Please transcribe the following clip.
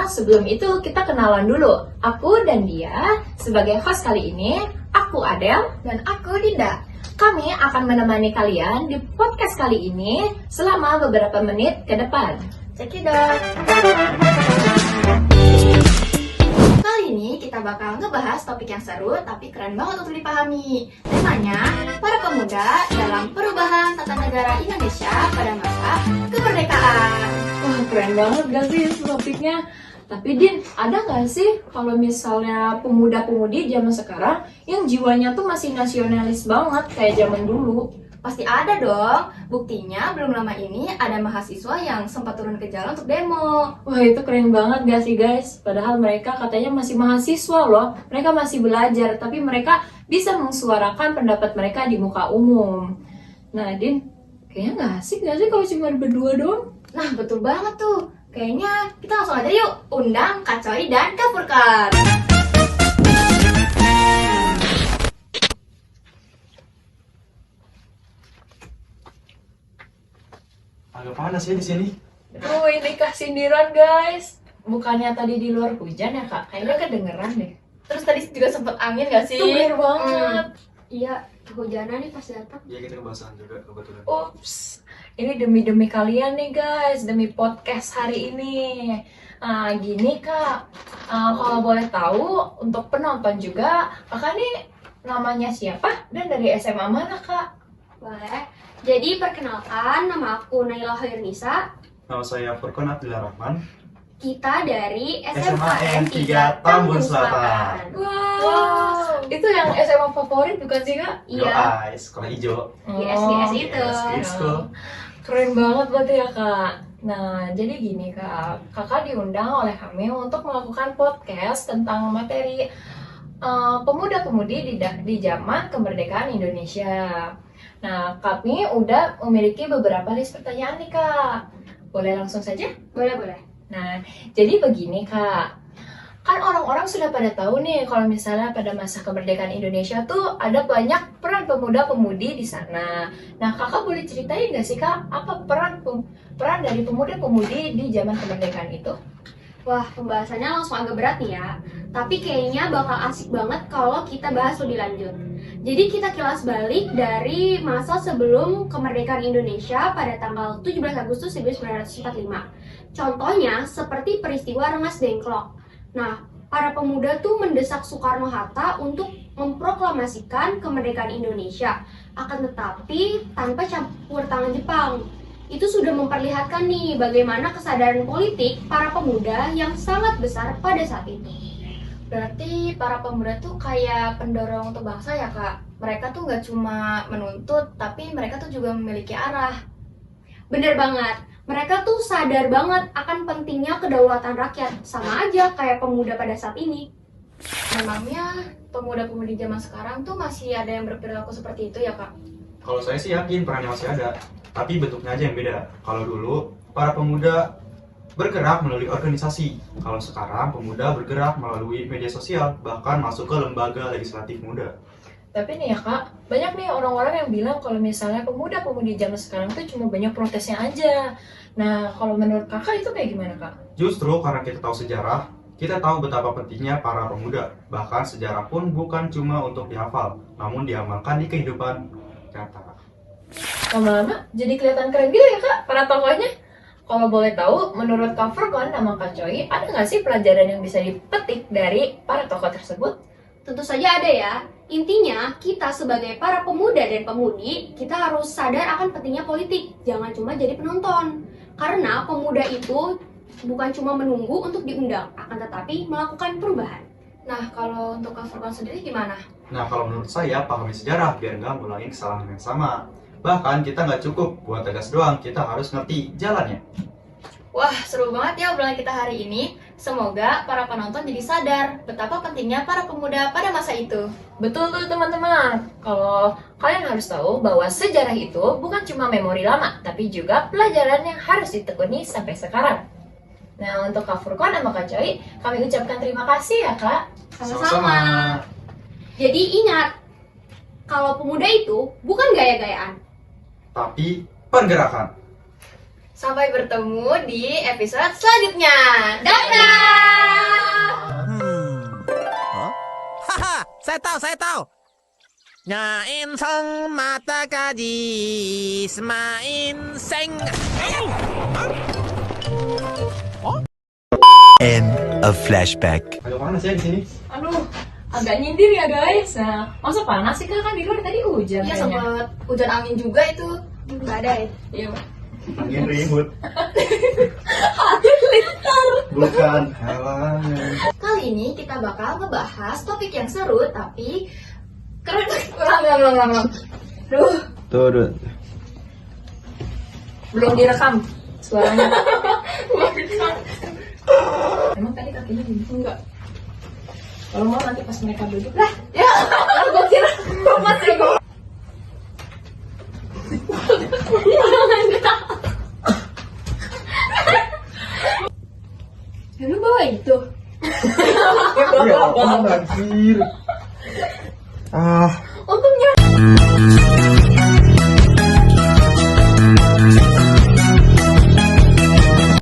sebelum itu kita kenalan dulu. Aku dan dia sebagai host kali ini, aku Adel Dan aku Dinda. Kami akan menemani kalian di podcast kali ini selama beberapa menit ke depan. Cekidot. Kali ini kita bakal ngebahas topik yang seru tapi keren banget untuk dipahami. Temanya, para pemuda dalam perubahan tata negara Indonesia pada masa kemerdekaan. Wah, keren banget gak sih topiknya? Tapi Din, ada gak sih kalau misalnya pemuda-pemudi zaman sekarang yang jiwanya tuh masih nasionalis banget kayak zaman dulu? Pasti ada dong. Buktinya belum lama ini ada mahasiswa yang sempat turun ke jalan untuk demo. Wah, itu keren banget gak sih guys? Padahal mereka katanya masih mahasiswa loh. Mereka masih belajar, tapi mereka bisa mensuarakan pendapat mereka di muka umum. Nah Din, kayaknya gak asik gak sih kalau cuma berdua doang? Nah, betul banget tuh. Kayaknya kita langsung aja yuk undang Kak Coy dan Kak Furkan. Agak panas ya di sini. Aduh, ini kah sindiran guys. Bukannya tadi di luar hujan ya kak? Kayaknya kedengeran deh. Terus tadi juga sempet angin gak sih? Itu bener banget. Iya, kehujanan nih pas datang. Ya kita kebasahan juga kebetulan. Ups, ini demi kalian nih guys, demi podcast hari ini. Gini kak, kalau boleh tahu untuk penonton juga, kakak nih namanya siapa dan dari SMA mana kak? Boleh. Jadi perkenalkan, nama aku Naila Khairnisa. Nama saya Furqan Abdullah Rahman. Kita dari SMA N3 Tambun Selatan. Wow, itu yang SMA favorit bukan sih kak? Yo Iya, sekolah hijau. di SBS itu. Yes, school. Keren banget berarti ya kak. Nah jadi gini kak, kakak diundang oleh kami untuk melakukan podcast tentang materi pemuda-pemudi di zaman kemerdekaan Indonesia. Nah kami udah memiliki beberapa list pertanyaan nih kak. Boleh langsung saja? Boleh. Nah, jadi begini kak, kan orang-orang sudah pada tahu nih kalau misalnya pada masa kemerdekaan Indonesia tuh ada banyak peran pemuda-pemudi di sana. Nah, kakak boleh ceritain nggak sih kak, apa peran dari pemuda-pemudi di zaman kemerdekaan itu? Wah, pembahasannya langsung agak berat nih ya. Tapi kayaknya bakal asik banget kalau kita bahas lebih lanjut. Jadi kita kilas balik dari masa sebelum kemerdekaan Indonesia pada tanggal 17 Agustus 1945. Contohnya seperti peristiwa Rengas Dengklok. Nah, para pemuda tuh mendesak Soekarno-Hatta untuk memproklamasikan kemerdekaan Indonesia. Akan tetapi tanpa campur tangan Jepang. Itu sudah memperlihatkan nih bagaimana kesadaran politik para pemuda yang sangat besar pada saat itu. Berarti para pemuda tuh kayak pendorong untuk bangsa ya kak? Mereka tuh gak cuma menuntut, tapi mereka tuh juga memiliki arah. Bener banget, mereka tuh sadar banget akan pentingnya kedaulatan rakyat. Sama aja kayak pemuda pada saat ini. Memangnya pemuda-pemudi zaman sekarang tuh masih ada yang berperilaku seperti itu ya kak? Kalau saya sih yakin perannya masih ada, tapi bentuknya aja yang beda. Kalau dulu para pemuda bergerak melalui organisasi. Kalau sekarang pemuda bergerak melalui media sosial, bahkan masuk ke lembaga legislatif muda. Tapi nih ya kak, banyak nih orang-orang yang bilang kalau misalnya pemuda-pemudi zaman sekarang tuh cuma banyak protesnya aja. Nah, kalau menurut kakak itu kayak gimana kak? Justru karena kita tahu sejarah, kita tahu betapa pentingnya para pemuda. Bahkan sejarah pun bukan cuma untuk dihafal, namun diamalkan di kehidupan nyata. Lama-lama jadi kelihatan keren gitu ya kak, para tokohnya. Kalau boleh tahu, menurut Kak Furqan sama Kak Coy, ada nggak sih pelajaran yang bisa dipetik dari para tokoh tersebut? Tentu saja ada ya. Intinya, kita sebagai para pemuda dan pemudi, kita harus sadar akan pentingnya politik. Jangan cuma jadi penonton. Karena pemuda itu bukan cuma menunggu untuk diundang, akan tetapi melakukan perubahan. Nah, kalau untuk Kak Furqan sendiri gimana? Nah, kalau menurut saya, pahami sejarah biar nggak ngulangin kesalahan yang sama. Bahkan kita nggak cukup buat tegas doang, kita harus ngerti jalannya. Wah, seru banget ya obrolan kita hari ini. Semoga para penonton jadi sadar betapa pentingnya para pemuda pada masa itu. Betul tuh teman-teman, kalau kalian harus tahu bahwa sejarah itu bukan cuma memori lama, tapi juga pelajaran yang harus ditekuni sampai sekarang. Nah, untuk Kak Furqan sama Kak Coy, kami ucapkan terima kasih ya Kak. Sama-sama. Jadi ingat, kalau pemuda itu bukan gaya-gayaan. Tapi pergerakan. Sampai bertemu di episode selanjutnya. Dadah! Haha, saya tahu. Nyain song mata kaji, semain seng. End of flashback. Agak panas ya di sini. Aduh, agak nyindir ya guys. Nah, masa panas sih Kak? Kan di luar tadi hujan Iya, kayaknya. sempet hujan angin juga itu. Badai. Iya. Angin ribut. Bukan halangan. Kali ini kita bakal ngebahas topik yang seru tapi keren. Ulang. Tuh. Belum direkam suaranya. Emang tadi kakinya gini? Enggak. Kalau mau nanti pas mereka duduk lah. Ya, gue kira masih gue. Ya, lu bawa itu. Ya apaan anjir. Ah.